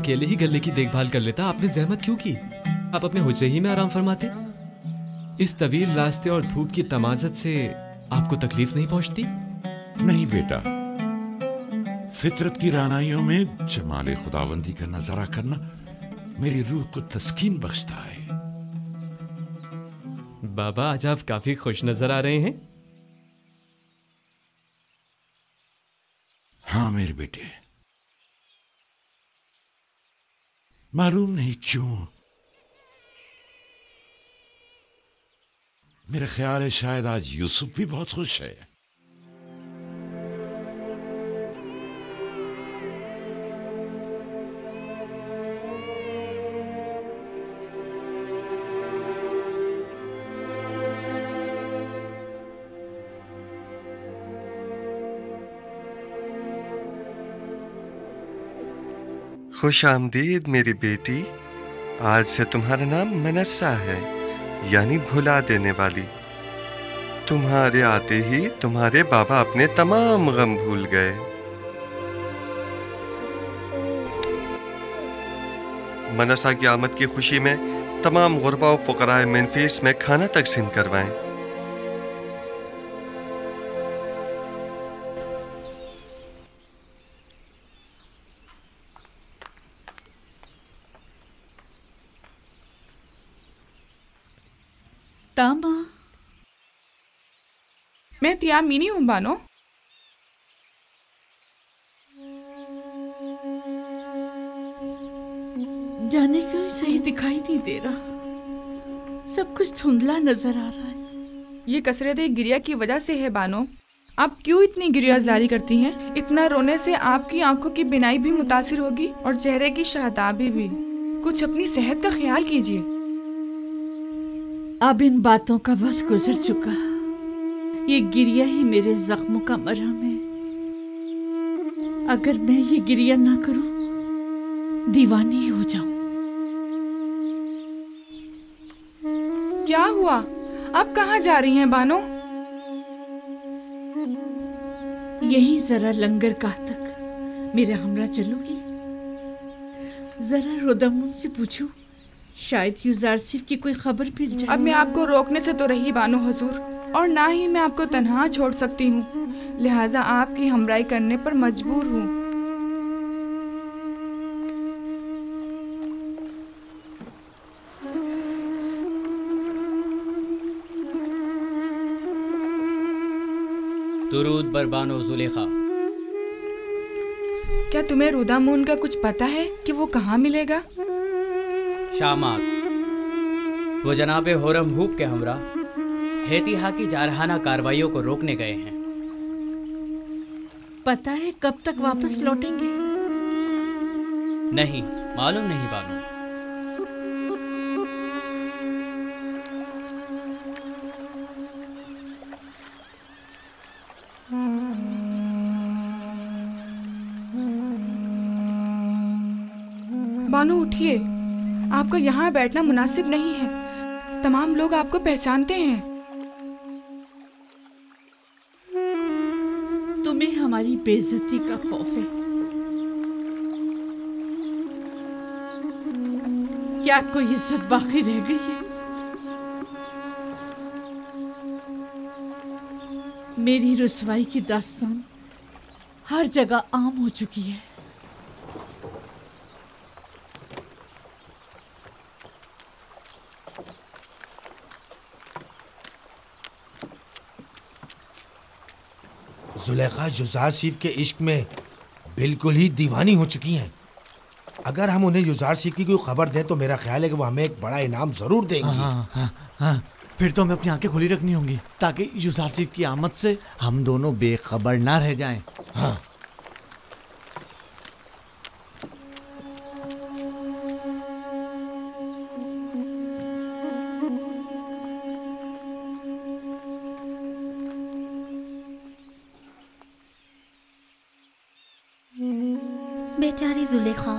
अकेले ही गले की देखभाल कर लेता, आपने जहमत क्यों की? आप अपने हुजरे ही में आराम फरमाते। इस तवील रास्ते और धूप की तमाजत से आपको तकलीफ नहीं पहुंचती? नहीं बेटा, फितरत की रानाइयों में जमाले खुदावंदी का नजारा करना मेरी रूह को तस्कीन बख्शता है। बाबा, आज आप काफी खुश नजर आ रहे हैं। हाँ मेरे बेटे, मालूम नहीं क्यों मेरा ख्याल है शायद आज यूसुफ भी बहुत खुश है। खुश आमदीद मेरी बेटी। आज से तुम्हारा नाम मनस्सा है, यानी भुला देने वाली। तुम्हारे आते ही तुम्हारे बाबा अपने तमाम गम भूल गए। मनस्सा की आमद की खुशी में तमाम गुरबा और फुकराए मेनफिस में खाना तकसीम करवाएं। तामा, मैं तियामीनी हूँ बानो। जाने क्यों सही दिखाई नहीं दे रहा, सब कुछ धुंधला नजर आ रहा है। ये कसरत गिरिया की वजह से है बानो। आप क्यों इतनी गिरिया जारी करती हैं? इतना रोने से आपकी आंखों की बिनाई भी मुतासिर होगी और चेहरे की शादाबी भी। कुछ अपनी सेहत का ख्याल कीजिए। अब इन बातों का वक्त गुजर चुका। ये गिरिया ही मेरे जख्मों का मरहम है। अगर मैं ये गिरिया ना करूं, दीवानी हो जाऊं। क्या हुआ? अब कहाँ जा रही हैं बानो? यही जरा लंगरगाह तक मेरे हमरा चलोगी? जरा रोदमुन से पूछूं, शायद युजारसिफ की कोई खबर मिल जाए। अब मैं आपको रोकने से तो रही बानो हुजूर, और ना ही मैं आपको तन्हा छोड़ सकती हूँ, लिहाजा आपकी हमराही करने पर मजबूर हूँ। दुरूद बर बानो जुलेखा। क्या तुम्हें रुदामून का कुछ पता है कि वो कहाँ मिलेगा? शामात, वो जनाबे होरम हूब के हमरा हेतिहा की जारहाना कार्रवाइयों को रोकने गए हैं। पता है कब तक वापस लौटेंगे? नहीं, मालूम नहीं बानो। बानो उठिए, आपका यहाँ बैठना मुनासिब नहीं है। तमाम लोग आपको पहचानते हैं। तुम्हें हमारी बेइज्जती का खौफ है। क्या कोई इज्जत बाकी रह गई है? मेरी रुसवाई की दास्तान हर जगह आम हो चुकी है। जुलेखा युजारसिफ के इश्क में बिल्कुल ही दीवानी हो चुकी हैं। अगर हम उन्हें युजारसिफ की कोई खबर दें तो मेरा ख्याल है कि वो हमें एक बड़ा इनाम जरूर देंगी। हाँ, फिर तो हमें अपनी आंखें खुली रखनी होंगी ताकि युजारसिफ की आमद से हम दोनों बेखबर ना रह जाएं। हाँ। बेचारी जुलेखा।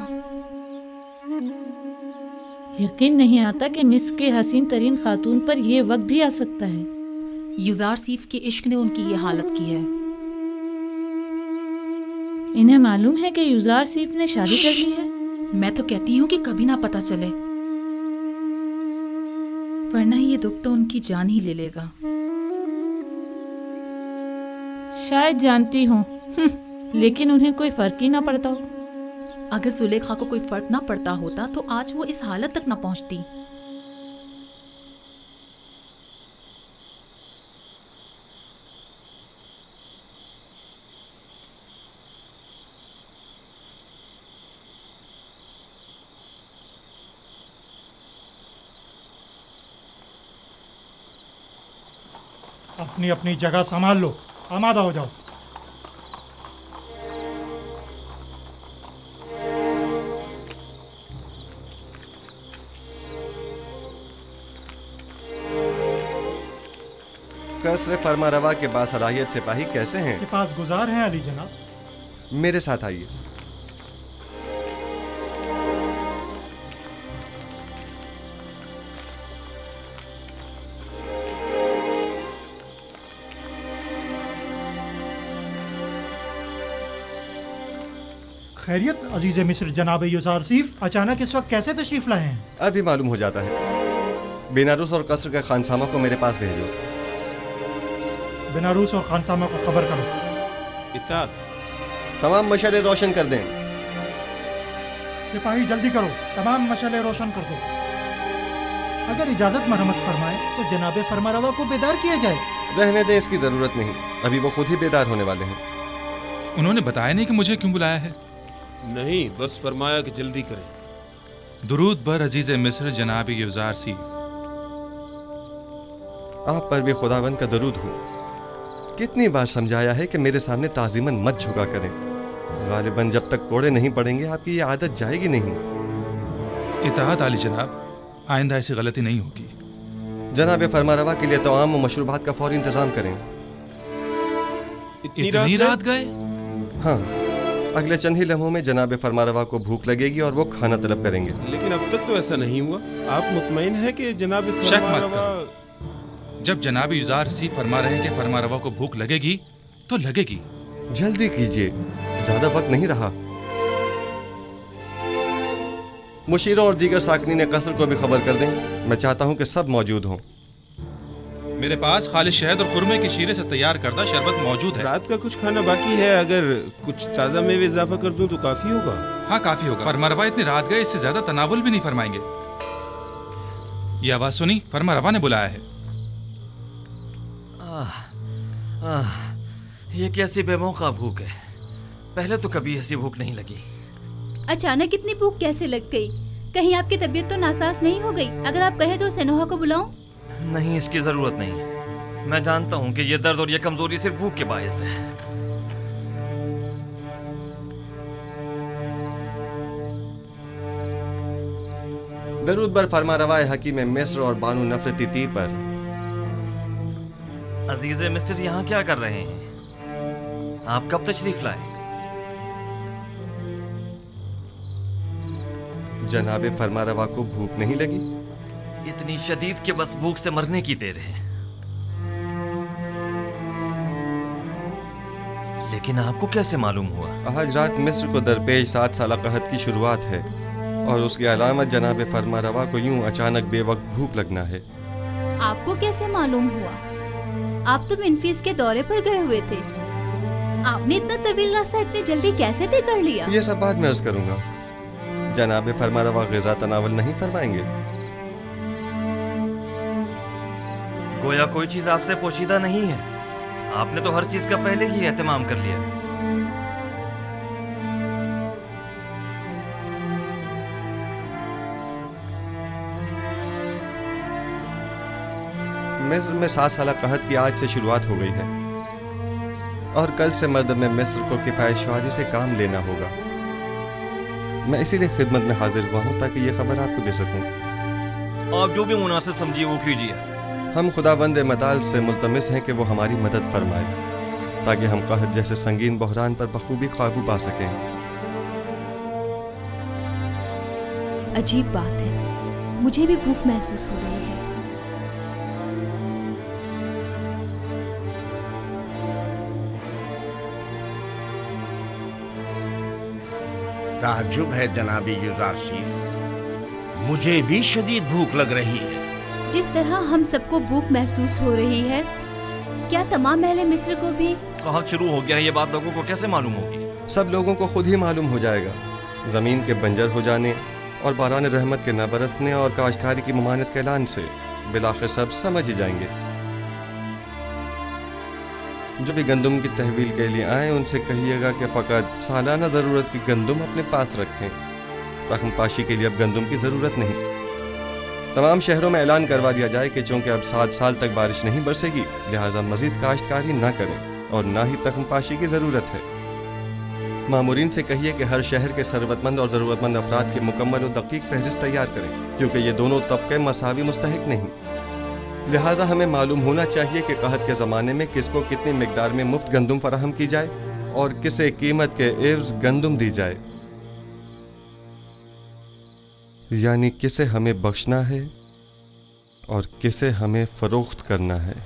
यकीन नहीं आता कि मिस्र के हसीन तरीन खातून पर यह वक्त भी आ सकता है। युजारसिफ के इश्क ने उनकी ये हालत की है। इन्हें मालूम है कि युजारसिफ ने शादी कर ली है। मैं तो कहती हूँ कि कभी ना पता चले, वरना ये दुख तो उनकी जान ही ले लेगा। शायद जानती हूँ, लेकिन उन्हें कोई फर्क ही ना पड़ता हो। अगर जुलेखा को कोई फर्क ना पड़ता होता तो आज वो इस हालत तक ना पहुंचती। अपनी अपनी जगह संभाल लो, आमादा हो जाओ। कसर फरमा रवा के बासलाहियत सिपाही कैसे हैं? सिपास गुजार हैं अली जनाब। मेरे साथ आइए। खैरियत अजीज मिस्र जनाब युजार सीफ अचानक इस वक्त कैसे तशरीफ लाए हैं? अभी मालूम हो जाता है। बेनारूस और कसर के खानसामा को मेरे पास भेजो। बेनारूस और खानसामा को खबर करो। इत्ताद। तमाम मशाले रोशन कर दें। सिपाही जल्दी करो, तमाम मशाले रोशन कर दो। अगर इजाजत मरहमत फरमाए तो जनाब फरमारवा को बेदार किया जाए। रहने दें, इसकी जरूरत नहीं, अभी वो खुद ही बेदार होने वाले हैं। उन्होंने बताया नहीं कि मुझे क्यों बुलाया है? नहीं, बस फरमाया कि जल्दी करें। दुरूद बर अजीज मिस्र जनाब युजार सीफ। आप पर भी खुदावन का दरूद हो। कितनी बार समझाया है कि मेरे सामने ताजीमन मत झुका करें। गालिबन जब तक कोड़े नहीं पड़ेंगे आपकी ये आदत जाएगी नहीं। इताअत आली जनाब, आइंदा ऐसी गलती नहीं होगी। जनाब फरमारवा के लिए तो आम और मशरूबात का फौरी इंतजाम करें। इतनी रात गए? हाँ, अगले चंद ही लम्हों में जनाब फरमारवा को भूख लगेगी और वो खाना तलब करेंगे। लेकिन अब तक तो ऐसा नहीं हुआ। आप मुतमईन हैं कि जनाब शक मत करो। जब जनाब युजार सी फरमा रहे हैं कि फरमारवा को भूख लगेगी तो लगेगी। जल्दी कीजिए, ज्यादा वक्त नहीं रहा। मुशीरों और दीगर साकनी ने कसर को भी खबर कर दें। मैं चाहता हूं कि सब मौजूद हों। मेरे पास खालिश शहद और खुरमे की शीरे से तैयार करदा शरबत मौजूद है। रात का कुछ खाना बाकी है, अगर कुछ ताज़ा मेवे इजाफा कर दूं तो काफी होगा। हाँ, काफी होगा। फरमारवा इतनी रात गए, इससे ज्यादा तनावुल भी नहीं फरमाएंगे। ये आवाज सुनी? फरमारवा ने बुलाया है। ये कैसी बेमौका भूख है। पहले तो कभी ऐसी भूख नहीं लगी। अचानक इतनी भूख कैसे लग गई? कहीं आपकी तबीयत तो नासाज नहीं हो गई? अगर आप कहें तो सेनोहा को बुलाऊं? नहीं, इसकी जरूरत नहीं। मैं जानता हूँ कि ये दर्द और ये कमजोरी सिर्फ भूख के बायस है। दरूद बर फरमा रवाए हकीम मिस्र और बानू नफरती ती पर। अजीज मिस्टर यहाँ क्या कर रहे हैं? आप कब तशरीफ लाए? जनाब फरमारवा को भूख नहीं लगी? इतनी शदीद के बस भूख से मरने की देर है। लेकिन आपको कैसे मालूम हुआ? आज रात मिस्र को दरपेश 7 साल कहत की शुरुआत है और उसकी अलामत जनाब फरमारवा को यूं अचानक बेवक्त भूख लगना है। आपको कैसे मालूम हुआ? आप तो मिनफीस के दौरे पर गए हुए थे। आपने इतना तवील रास्ता इतनी जल्दी कैसे तय कर लिया? ये सब बाद में अर्ज करूंगा। जनाब फरमारवा ग़िज़ा तनावल नहीं फरमाएंगे? गोया कोई चीज आपसे पोशीदा नहीं है। आपने तो हर चीज का पहले ही एहतमाम कर लिया। मिस्र में 7 साल कहत की आज से शुरुआत हो गई है और कल से मर्द में मिस्र को किफायत शुआरी से काम लेना होगा। मैं इसीलिए खिदमत में हाजिर हुआ हूँ ताकि ये खबर आपको दे सकूं। आप जो भी मुनासिब समझिए वो कीजिए। हम खुदावंद मताल से मुल्तमिस हैं कि वो हमारी मदद फरमाए ताकि हम कहत जैसे संगीन बहरान पर बखूबी काबू पा सकें। अजीब बात है, मुझे भी भूख महसूस हो रही है। ताज्जुब है जनाबी युज़ारशीफ, मुझे भी शदीद भूख लग रही है। जिस तरह हम सबको भूख महसूस हो रही है, क्या तमाम अहले मिस्र को भी? कहाँ शुरू हो गया है ये बात, लोगों को कैसे मालूम होगी? सब लोगों को खुद ही मालूम हो जाएगा। जमीन के बंजर हो जाने और बारान रहमत के न बरसने और काश्तकारी की ममानत के ऐलान से बिलाखिर सब समझ ही जाएंगे। जो भी गंदुम की तहवील के लिए आए उनसे कहिएगा कि फ़कत सालाना ज़रूरत की गंदुम अपने पास रखें। तख्म पाशी के लिए अब गंदुम की ज़रूरत नहीं। तमाम शहरों में ऐलान करवा दिया जाए कि चूँकि अब 7 साल तक बारिश नहीं बरसेगी, लिहाजा मज़ीद काश्तकारी ना करें और ना ही तख्म पाशी की ज़रूरत है। मामूरीन से कहिए कि हर शहर के सरवतमंद और ज़रूरतमंद अफराद की मुकम्मल और दकीक फहरिस्त तैयार करें, क्योंकि ये दोनों तबके मसावी मुस्तहिक नहीं। लिहाजा हमें मालूम होना चाहिए कि कहत के ज़माने में किसको कितनी मिकदार में मुफ्त गंदुम फराहम की जाए और किसे कीमत के एवज गंदुम दी जाए, यानी किसे हमें बख्शना है और किसे हमें फरोख्त करना है।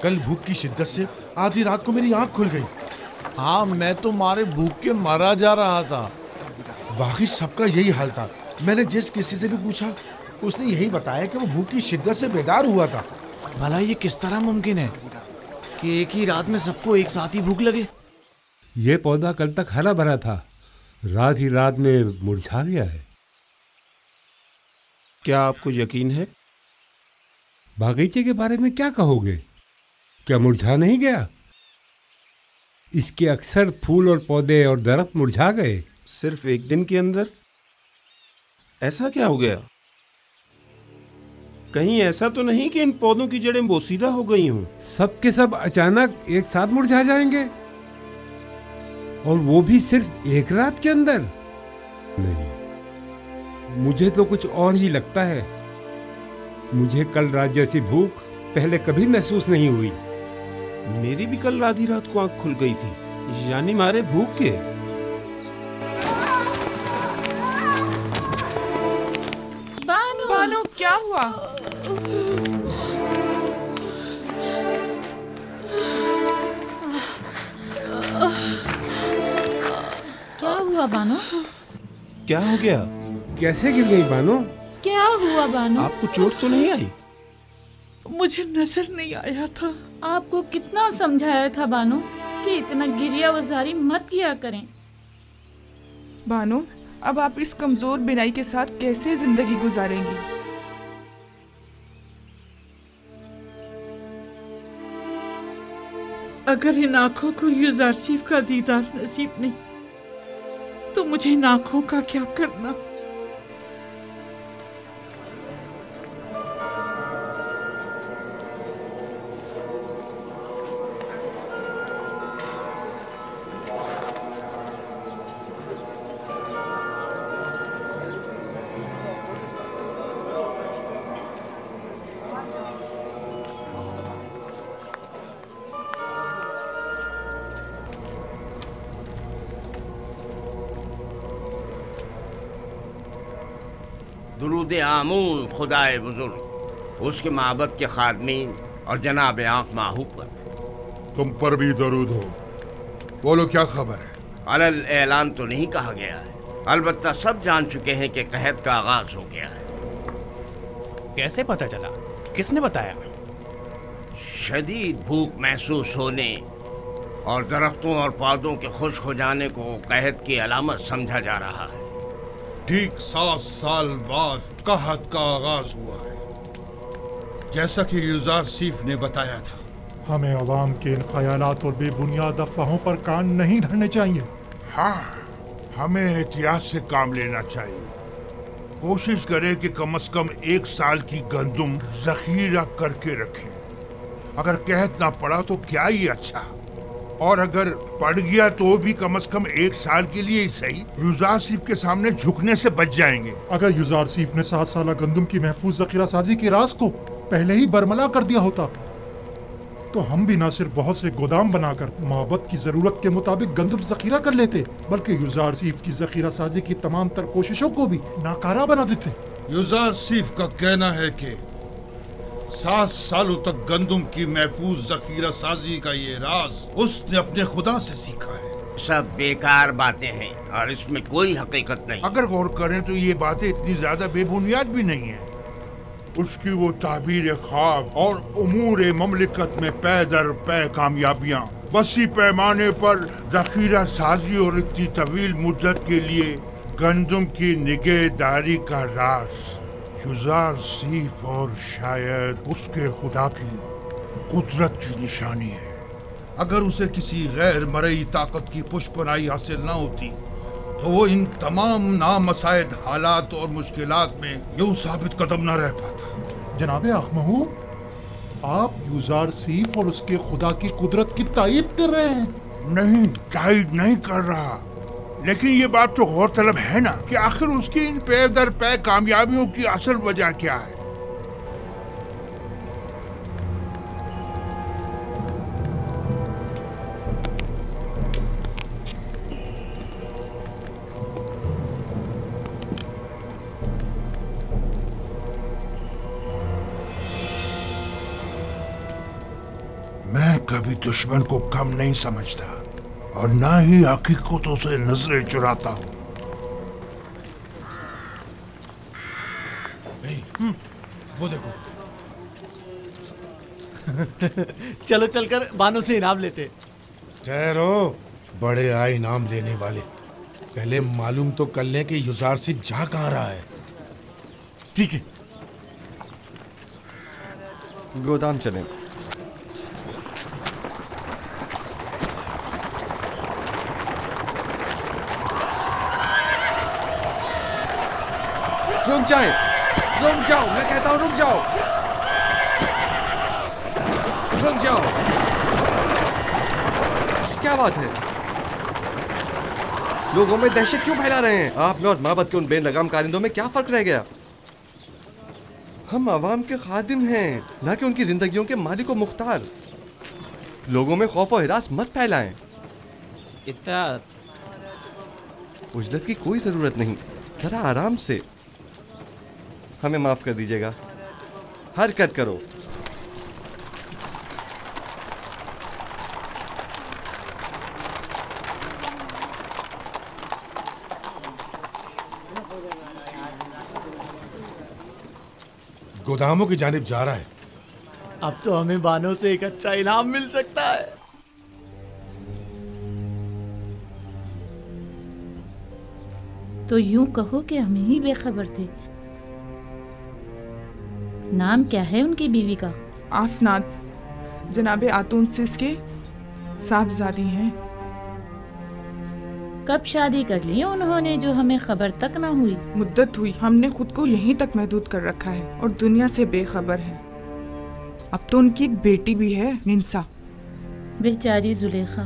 कल भूख की शिद्दत से आधी रात को मेरी आंख खुल गई। हाँ, मैं तो मारे भूख के मरा जा रहा था। वाकई सबका यही हाल था। मैंने जिस किसी से भी पूछा उसने यही बताया कि वो भूख की शिद्दत से बेदार हुआ था। भला ये किस तरह मुमकिन है कि एक ही रात में सबको एक साथ ही भूख लगे? ये पौधा कल तक हरा भरा था, रात ही रात में मुरझा गया है। क्या आपको यकीन है? बागीचे के बारे में क्या कहोगे? क्या मुरझा नहीं गया? इसके अक्सर फूल और पौधे और दरख्त मुरझा गए। सिर्फ एक दिन के अंदर? ऐसा क्या हो गया? कहीं ऐसा तो नहीं कि इन पौधों की जड़ें बोसीदा हो गई हों? सब के सब अचानक एक साथ मुरझा जाएंगे, और वो भी सिर्फ एक रात के अंदर? नहीं, मुझे तो कुछ और ही लगता है। मुझे कल रात जैसी भूख पहले कभी महसूस नहीं हुई। मेरी भी कल आधी रात को आंख खुल गई थी, यानी मारे भूख के। बानो, क्या हुआ? क्या हुआ बानो? क्या हो गया? कैसे गिर गई बानो? क्या हुआ बानो? आपको चोट तो नहीं आई? मुझे नजर नहीं आया था। आपको कितना समझाया था बानो कि इतना गिरिया वजारी मत किया करें। बानो, अब आप इस कमजोर बिनाई के साथ कैसे जिंदगी गुजारेंगी? अगर इन आंखों को युज़ारसीफ का दीदार नसीब नहीं तो मुझे इन आंखों का क्या करना? दुरूद आमून खुदाए बुजुर्ग, उसके माबद के खादमीन और जनाब आंख माहूब पर। तुम पर भी दरूद हो। बोलो क्या खबर है? अलल ऐलान तो नहीं कहा गया है अलबत्ता सब जान चुके हैं कि कहत का आगाज हो गया है। कैसे पता चला? किसने बताया? शदीद भूख महसूस होने और दरख्तों और पौधों के खुश्क हो जाने को कहत की अलामत समझा जा रहा है। ठीक 7 साल बाद कहत का आगाज हुआ है, जैसा कि युजार सीफ ने बताया था। हमें अवाम के इन ख्यालात और बेबुनियाद अफवाहों पर कान नहीं धरने चाहिए। हाँ, हमें एहतियात से काम लेना चाहिए। कोशिश करें कि कम से कम 1 साल की गंदुम जखीरा करके रखें। अगर कहत ना पड़ा तो क्या ही अच्छा, और अगर पड़ गया तो भी कम से कम 1 साल के लिए ही सही युजार सीफ के सामने झुकने से बच जाएंगे। अगर युजार सीफ ने 7 साल गंदुम की महफूज जखीरा साजी के राज को पहले ही बरमला कर दिया होता तो हम भी न सिर्फ बहुत से गोदाम बनाकर मोहब्बत की जरूरत के मुताबिक गंदम जखीरा कर लेते, बल्कि युजार सीफ की जखीरा साजी की तमाम तर कोशिशों को भी नाकारा बना देते। युजार सीफ का कहना है कि 7 सालों तक गंदम की महफूज जखीरा साजी का ये राज उसने अपने खुदा से सीखा है। सब बेकार बातें हैं और इसमें कोई हकीकत नहीं। अगर गौर करें तो ये बातें इतनी ज्यादा बेबुनियाद भी नहीं है। उसकी वो ताबीर ख्वाब और उमूर ममलिकत में पै दर पै कामयाबियां, वसी पैमाने पर जखीरा साजी और इतनी तवील मुद्दत के लिए गंदम की निगहदारी का राज युजार सीफ और शायद उसके खुदा की कुदरत की निशानी है। अगर उसे किसी गैर मरई ताकत की पुष्पनाई हासिल न होती तो वो इन तमाम नामसायद हालात और मुश्किलात में यूं साबित कदम न रह पाता। जनाबे आखमहू, आप युजार सीफ और उसके खुदा की कुदरत की तायीद कर रहे हैं? नहीं, तायीद नहीं कर रहा, लेकिन ये बात तो गौरतलब है ना कि आखिर उसकी इन पै दर पै कामयाबियों की असल वजह क्या है। मैं कभी दुश्मन को कम नहीं समझता और ना ही हकीकतों से नजरें चुराता हूँ। वो देखो। चलो चलकर बानो से इनाम लेते। ठहरो, बड़े आए इनाम लेने वाले, पहले मालूम तो कर लें कि युजार सिर्फ जा कहाँ रहा है। ठीक है, गोदाम चलें। रुक जाए, रुक जाओ, मैं कहता हूं रुक जाओ, रुक जाओ। क्या बात है? लोगों में दहशत क्यों फैला रहे हैं? आप में और माबद के उन बेलगाम कारिंदों में क्या फर्क रह गया? हम आवाम के खादिम हैं, ना कि उनकी जिंदगियों के मालिक और मुख्तार। लोगों में खौफ और हिरास मत फैलाएं। इतना उजलत की कोई जरूरत नहीं, जरा आराम से। हमें माफ कर दीजिएगा, हरकत करो। गोदामों की जानिब जा रहा है। अब तो हमें बानों से एक अच्छा इनाम मिल सकता है। तो यूं कहो कि हम ही बेखबर थे। नाम क्या है उनकी बीवी का? आसनाद, जनाबे आतून सिस के साहबजादी हैं। कब शादी कर ली उन्होंने जो हमें खबर तक ना हुई? मुद्दत हुई, हमने खुद को यहीं तक महदूद कर रखा है और दुनिया से बेखबर है। अब तो उनकी एक बेटी भी है, निंसा। बेचारी जुलेखा,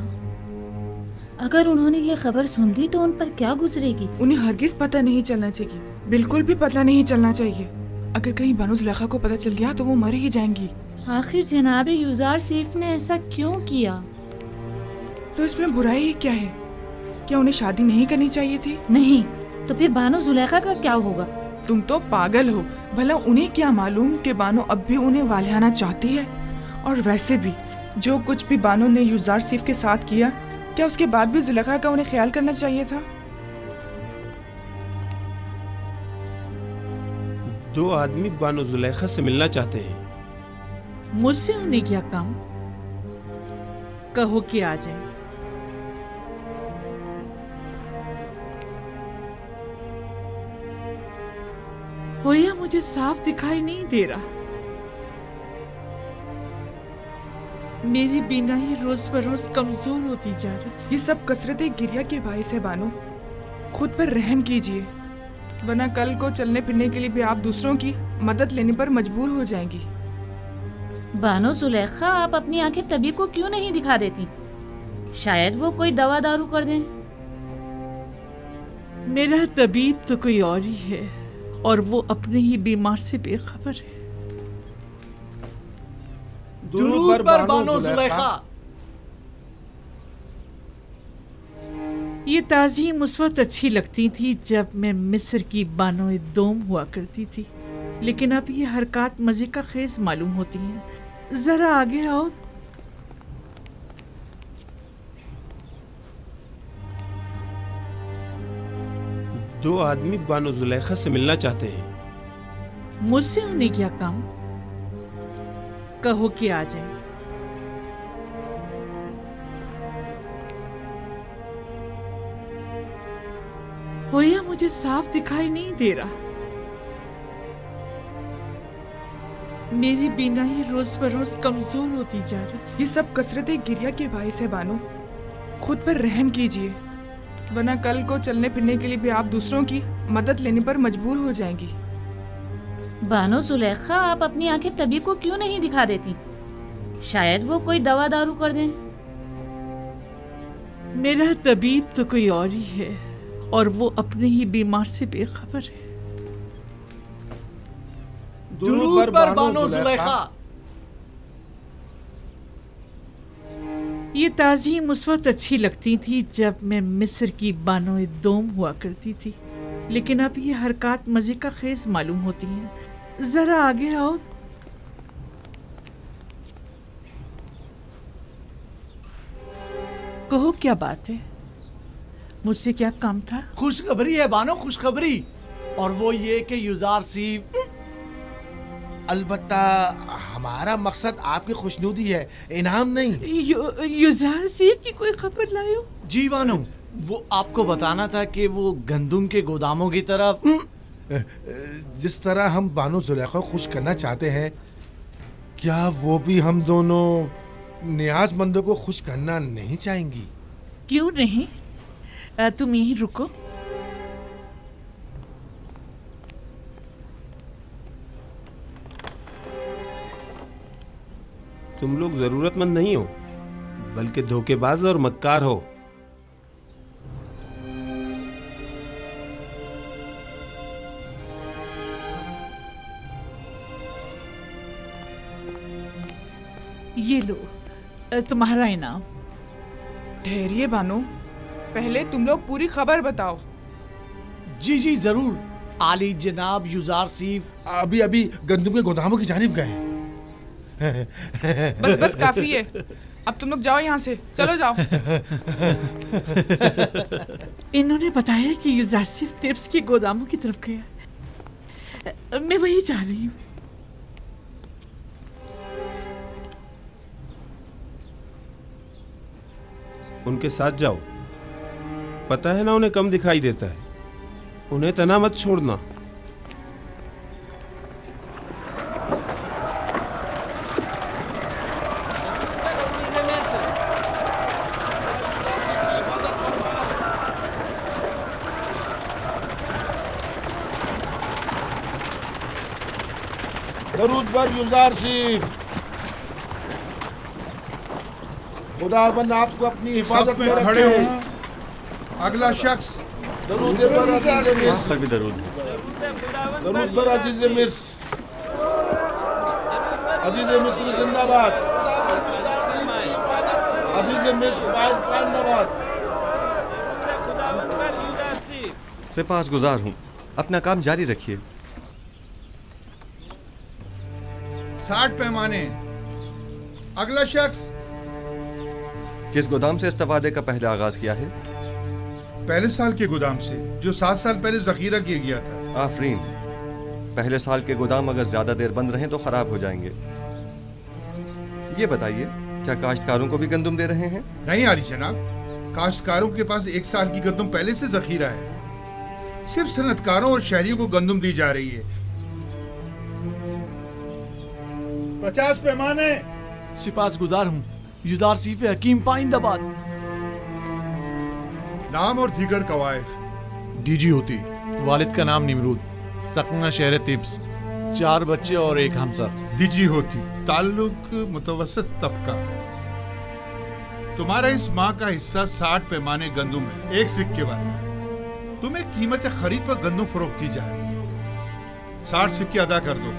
अगर उन्होंने ये खबर सुन ली तो उन पर क्या गुजरेगी? उन्हें हरगिज पता नहीं चलना चाहिए, बिल्कुल भी पता नहीं चलना चाहिए। अगर कहीं बानो जुलेखा को पता चल गया तो वो मर ही जाएंगी। आखिर जनाबे युजार सीफ ने ऐसा क्यों किया? तो इसमें बुराई ही क्या है? क्या उन्हें शादी नहीं करनी चाहिए थी? नहीं, तो फिर बानो जुलेखा का क्या होगा? तुम तो पागल हो। भला उन्हें क्या मालूम कि बानो अब भी उन्हें वालियाना चाहती है। और वैसे भी जो कुछ भी बानो ने युजार सीफ के साथ किया, क्या उसके बाद भी जुलेखा का उन्हें ख्याल करना चाहिए था? दो आदमी बानो जुलेखा से मिलना चाहते हैं। मुझसे उन्हें क्या काम? कहो कि आ जाए। होया मुझे साफ दिखाई नहीं दे रहा। मेरी बीनाई रोज बरोज कमजोर होती जा रही। ये सब कसरत गिरिया के बाइस है बानो। खुद पर रहम कीजिए, वरना कल को चलने फिरने के लिए भी आप दूसरों की मदद लेने पर मजबूर हो जाएंगी। बानो जुलेखा, आप अपनी आंखें तबीब को क्यों नहीं दिखा देती? शायद वो कोई दवा दारू कर दें। मेरा तबीब तो कोई और ही है और वो अपने ही बीमार से बेखबर है। दुरूद पर बानो जुलेखा। ये ताज़ीम उस वक्त अच्छी लगती थी जब मैं मिस्र की बानो दोम हुआ करती थी, लेकिन अब ये हरकत मजे का खेज मालूम होती हैं। जरा आगे आओ। दो आदमी बानो जुलेखा से मिलना चाहते हैं। मुझसे उन्हें क्या काम? कहो कि आ जाए। होया मुझे साफ दिखाई नहीं दे रहा। मेरी बीनाई रोज बरोज कमजोर होती जा रही। ये सब कसरत गिरिया के बाइस है बानो। खुद पर रहम कीजिए, वरना कल को चलने फिरने के लिए भी आप दूसरों की मदद लेने पर मजबूर हो जाएंगी। बानो जुलेखा, आप अपनी आंखें तबीब को क्यों नहीं दिखा देती? शायद वो कोई दवा दारू कर दें। मेरा तबीब तो कोई और ही है और वो अपने ही बीमार से बेखबर है। दुरूद पर बानो जुलेखा। ये ताज़ीम उस वक्त अच्छी लगती थी जब मैं मिस्र की बानो दोम हुआ करती थी, लेकिन अब ये हरकत मजे का खेज मालूम होती हैं। जरा आगे आओ। कहो क्या बात है? मुझसे क्या काम था? खुशखबरी है बानो, खुशखबरी। और वो ये कि युजार सीफ। अलबत्ता हमारा मकसद आपकी खुशनुदी है, इनाम नहीं। युजार सीफ की कोई खबर लाए हो? जी बानो, वो आपको बताना था कि वो गंदुम के गोदामों की तरफ। जिस तरह हम बानो जुलेखा खुश करना चाहते हैं, क्या वो भी हम दोनों नियाजमंदों को खुश करना नहीं चाहेंगी? क्यों नहीं? तुम यहीं रुको। तुम लोग जरूरतमंद नहीं हो, बल्कि धोखेबाज और मक्कार हो। ये लो तुम्हारा इनाम। ठहरिए बानो, पहले तुम लोग पूरी खबर बताओ। जी जी जरूर। आली जनाब युजार सीफ अभी अभी गंदुम के गोदामों की जानिब गए। बस बस काफी है, अब तुम लोग जाओ यहाँ से, चलो जाओ। इन्होंने बताया कि युजार सीफ तिब्स के गोदामों की तरफ गया। मैं वही जा रही हूँ। उनके साथ जाओ। पता है ना उन्हें कम दिखाई देता है, उन्हें तना मत छोड़ना। दरूद पर युजार सीफ। खुदाबंद आपको अपनी हिफाजत में खड़े रखे। हो। अगला शख्स। दरूद पर अजीज मिस्र। पर भी दरूद। दरूद पर अजीज मिस्र। अजीज मिस्र जिंदाबाद। अजीज मिस्र जिंदाबाद। सिपाहगुजार हूँ, अपना काम जारी रखिए। 60 पैमाने। अगला शख्स। किस गोदाम से इस्तेफादे का पहले आगाज किया है? पहले साल के गोदाम से, जो 7 साल पहले जखीरा किया गया था। आफरीन, पहले साल के गोदाम अगर ज्यादा देर बंद रहें तो खराब हो जाएंगे। ये बताइए, क्या काश्तकारों को भी गंदुम दे रहे हैं? नहीं आली जनाब, काश्तकारों के पास 1 साल की गंदुम पहले से जखीरा है। सिर्फ सनतकारों और शहरियों को गंदुम दी जा रही है। 50 पैमाने। सिपासगुजार हूँ, युजार सीफ हकीम पाइंदाबाद। नाम और दीगर कवायद। डीजी होती, वालिद का नाम निमरूद, सकना शहर तिब्स, 4 बच्चे और 1 हमसर। डीजी होती, ताल्लुक मुतवसत तबका। तुम्हारा इस माह का हिस्सा 60 पैमाने गंदुम है, 1 सिक्के वाला। तुम्हें कीमत खरीद पर गंदुम फरोख्त की जा रही है। 60 सिक्के अदा कर दो।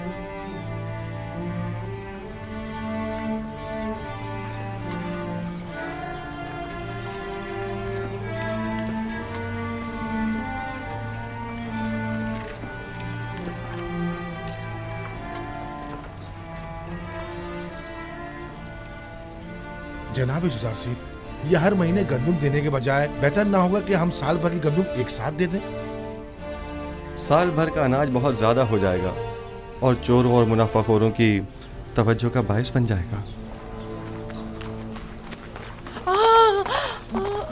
जनाब जुजार सीफ, ये हर महीने गंदुम देने के बजाय बेहतर ना होगा कि हम साल भर की गंदुम एक साथ दे दें? साल भर का अनाज बहुत ज्यादा हो जाएगा और चोरों और मुनाफाखोरों की तवज्जो का बायस बन जाएगा।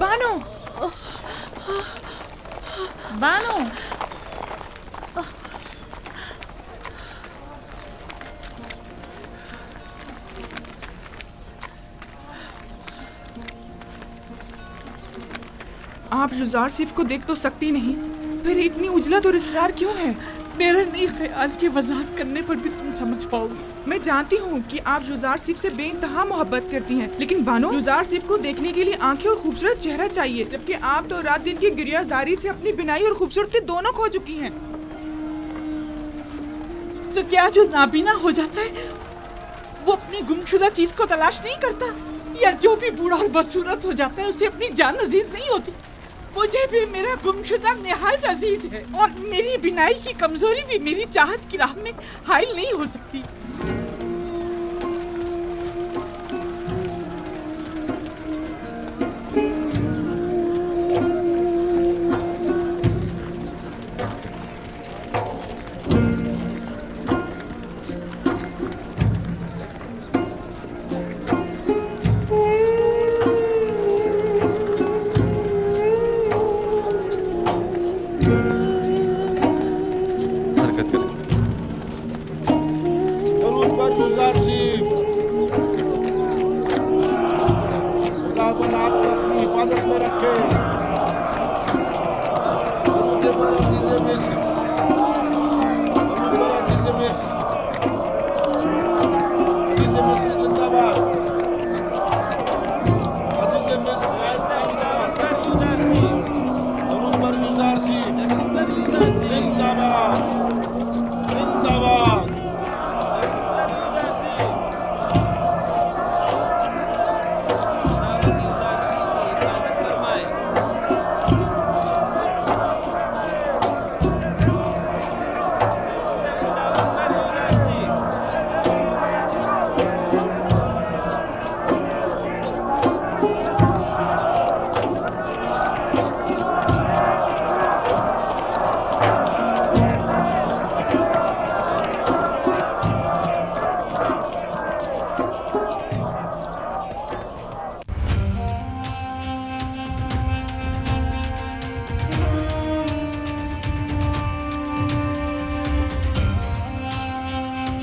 बानो, बानो, आप जुजार सिफ को देख तो सकती नहीं, फिर इतनी उजलत और इसरार क्यों है? मेरा नहीं ख्याल कि वजाहत करने पर भी तुम समझ पाओगी। मैं जानती हूँ कि आप जुजार सिफ से बेइंतहा मोहब्बत करती हैं, लेकिन बानो, जुजार सिफ को देखने के लिए आंखें और खूबसूरत चेहरा चाहिए, जबकि आप तो रात दिन की गिरियाजारी से अपनी बिनाई और खूबसूरती दोनों खो चुकी हैं। तो क्या जो नाबीना हो जाता है वो अपनी गुमशुदा चीज को तलाश नहीं करता? या जो भी बूढ़ा और बदसूरत हो जाता है उसे अपनी जान अजीज नहीं होती? मुझे भी मेरा गुमशुदा निहायत अजीज है और मेरी बिनाई की कमजोरी भी मेरी चाहत की राह में हाइल नहीं हो सकती।